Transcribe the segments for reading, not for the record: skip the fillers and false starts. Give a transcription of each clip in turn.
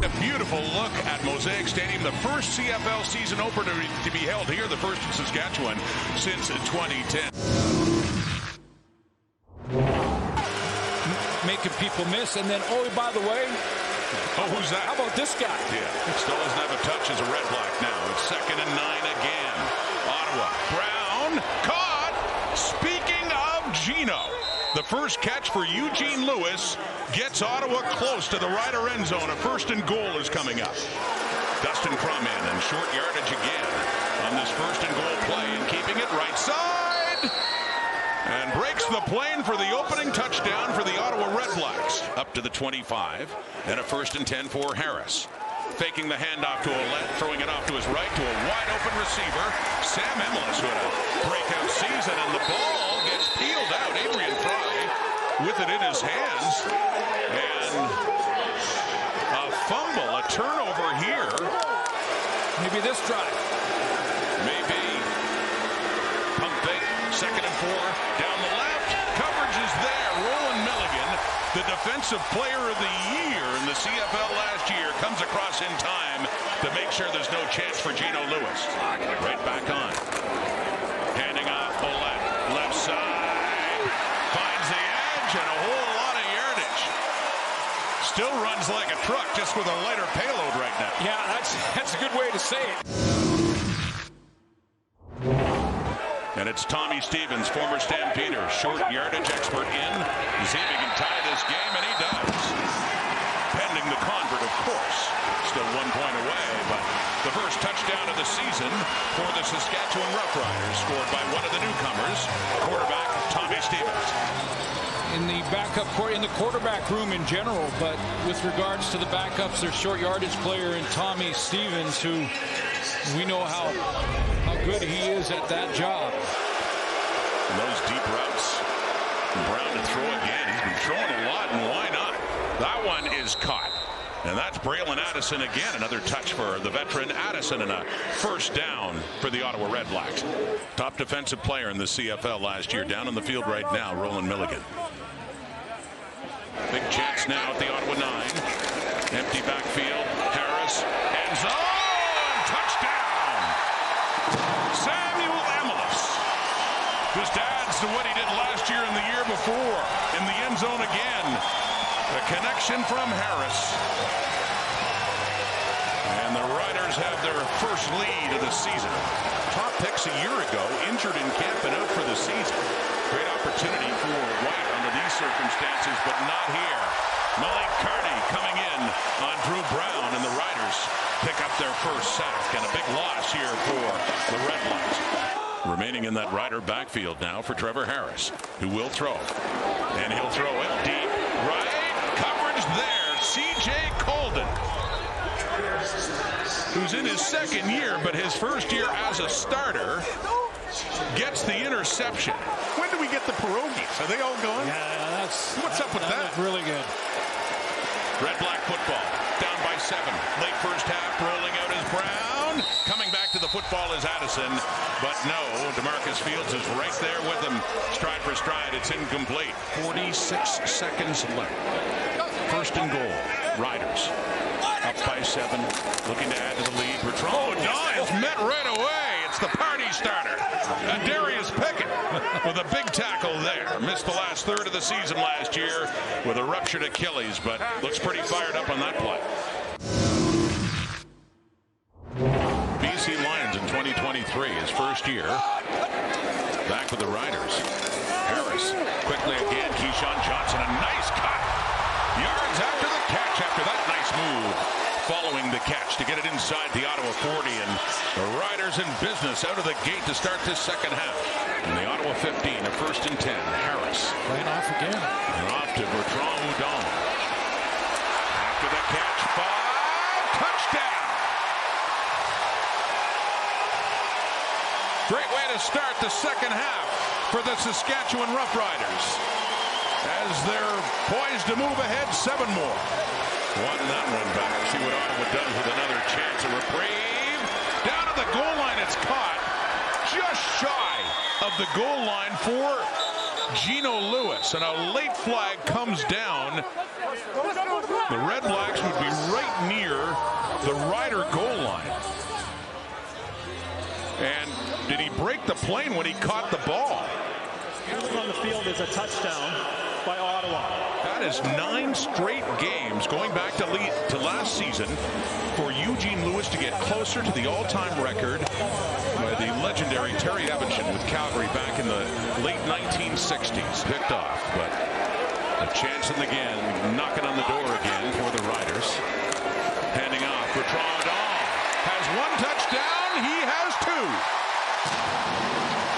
A beautiful look at Mosaic Stadium, the first CFL season opener to be held here, the first in Saskatchewan since 2010. Making people miss, and then, oh, by the way, who's that? How about this guy? Yeah, still doesn't have a touch as a Red Black now. It's 2nd and 9 again. Ottawa, Brown, caught. Speaking of Gino, the first catch for Eugene Lewis gets Ottawa close to the Rider end zone. A 1st and goal is coming up. Dustin Crum in and short yardage again on this 1st and goal play, and keeping it right side. And breaks the plane for the opening touchdown for the Ottawa Redblacks. Up to the 25, and a 1st and 10 for Harris. Faking the handoff to Ouellette, throwing it off to his right to a wide open receiver. Sam Emilus with a breakout season, and the ball gets peeled out. Adrian Fry with it in his hands. And a fumble, a turnover here. Maybe this drive. Maybe. Pump fake, 2nd and 4, down the left. Coverage is there. Roland Milligan, the defensive player of the year in the CFL last year, comes across in time to make sure there's no chance for Gino Lewis. Right back on. Handing off Ouellette, left side. Finds the edge and a whole lot of yardage. Still runs like a truck, just with a lighter payload right now. Yeah, that's a good way to say it. And it's Tommy Stevens, former Stampeder, short yardage expert in. See if he can tie this game, and he does. Pending the convert, of course. Still 1 point away, but the first touchdown of the season for the Saskatchewan Roughriders, scored by one of the newcomers, quarterback Tommy Stevens. In the quarterback room in general, but with regards to the backups, their short yardage player and Tommy Stevens, who we know how good he is at that job. And those deep routes, Brown to throw again. He's been throwing a lot, and why not? That one is caught. And that's Braylon Addison again. Another touch for the veteran Addison, and a 1st down for the Ottawa Redblacks. Top defensive player in the CFL last year. Down on the field right now, Roland Milligan. Big chance now at the Ottawa 9. Empty backfield. Harris. End zone. Touchdown. Samuel Emilus. Just adds to what he did last year and the year before. In the end zone again. A connection from Harris. And the Riders have their first lead of the season. Top picks a year ago, injured in camp and out for the season. Great opportunity for White under these circumstances, but not here. Malik Carney coming in on Drew Brown, and the Riders pick up their first sack, and a big loss here for the Redblacks. Remaining in that Rider backfield now for Trevor Harris, who will throw. And he'll throw it deep right. Coverage there. C.J. Colden, who's in his 2nd year, but his 1st year as a starter, gets the interception. When do we get the pierogies? Are they all gone? Yeah, what's up with that? Really good. Red Black football, down by 7. Late first half, rolling out is Brown. Coming back to the football is Addison, but no, DeMarcus Fields is right there with him. Stride for stride, it's incomplete. 46 seconds left. 1st and goal, Riders. Up by 7, looking to add to the lead. Bertrand is met right away. It's the party starter. Darius Pickett with a big tackle there. Missed the last third of the season last year with a ruptured Achilles, but looks pretty fired up on that play. BC Lions in 2023, his 1st year. Back with the Riders. Harris quickly again. Keyshawn Johnson, a nice cut. Yards after the catch, after that nice move. Following the catch to get it inside the Ottawa 40, and the Riders in business out of the gate to start this 2nd half. And the Ottawa 15, a 1st and 10. Harris playing off again. And off to Bertrand Houdon. After the catch, 5, touchdown. Great way to start the 2nd half for the Saskatchewan Roughriders, as they're poised to move ahead 7 more. Won that one back. See what Ottawa does with another chance. A reprieve. Down to the goal line. It's caught just shy of the goal line for Gino Lewis. And a late flag comes down. The Redblacks would be right near the Rider goal line. And did he break the plane when he caught the ball? On the field is a touchdown by Ottawa. That is 9 straight games going back to last season for Eugene Lewis to get closer to the all-time record by the legendary Terry Evanson with Calgary back in the late 1960s. Picked off, but a chance in the game, knocking on the door again for the Riders. Handing off, Bertrand has 1 touchdown, he has 2.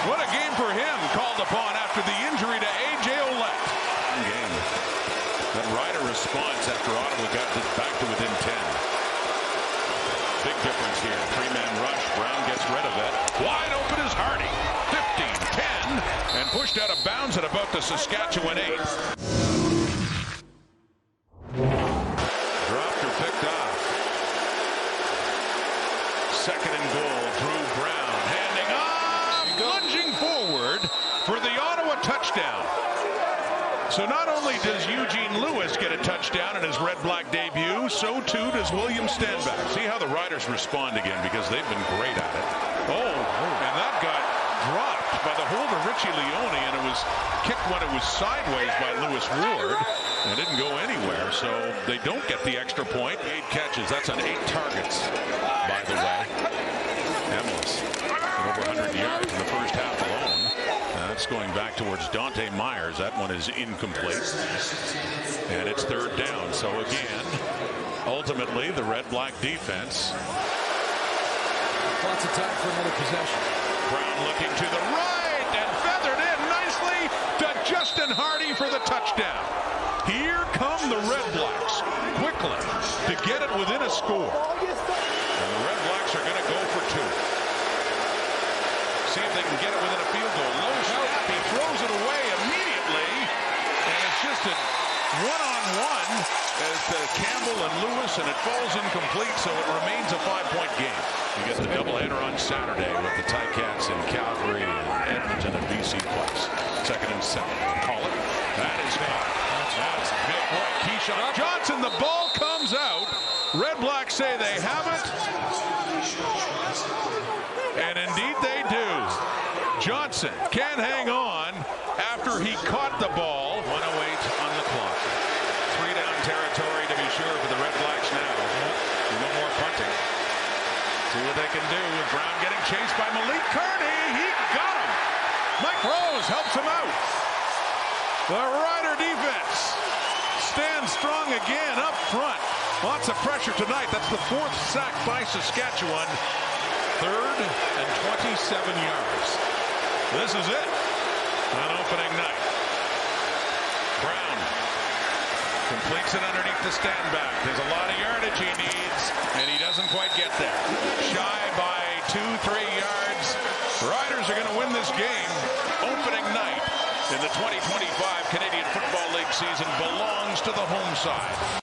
What a game for him, called upon after the injury to A.J. Ouellette. Game. That Rider response after Ottawa got back to within 10. Big difference here. 3-man rush. Brown gets rid of it. Wide open is Hardy. 15-10 and pushed out of bounds at about the Saskatchewan 8. Dropped or picked off. 2nd and goal. Drew Brown handing off. Lunging forward for the Ottawa touchdown. So not only does Eugene Lewis get a touchdown in his Red-Black debut, so too does William Stanback. See how the Riders respond again, because they've been great at it. Oh, and that got dropped by the holder Richie Leone, and it was kicked when it was sideways by Lewis Ward. It didn't go anywhere, so they don't get the extra point. 8 catches. That's on 8 targets, by the way. Emilus, over 100 yards in the first half alone. That's going back towards Dante Myers. That one is incomplete. And it's 3rd down. So again, ultimately, the Red-Black defense. Lots of time for another possession. Brown looking to the right and feathered in nicely to Justin Hardy for the touchdown. Here come the Red-Blacks quickly to get it within a score. And the Red-Blacks are going to go for 2. See if they can get it within a field goal. Low snap, he throws it away immediately, and it's just a one-on-one as Campbell and Lewis, and it falls incomplete, so it remains a 5-point game. You get the doubleheader on Saturday with the Ticats in Calgary and Edmonton and BC Place. 2nd and 7. Call it. That is caught. That's big by Keyshawn Johnson. The ball comes out. Red Blacks say they have it. And indeed they do. Johnson can't hang on after he caught the ball. 1:08 on the clock. 3-down territory to be sure for the Red Blacks now. No more punting. See what they can do with Brown getting chased by Malik Kearney. He got him. Mike Rose helps him out. The Rider defense stands strong again up front. Lots of pressure tonight. That's the 4th sack by Saskatchewan. 3rd and 27 yards. This is it on opening night. Brown completes it underneath the Stanback. There's a lot of yardage he needs, and he doesn't quite get there. Shy by 2-3 yards. Riders are going to win this game. Opening night in the 2025 Canadian Football League season belongs to the home side.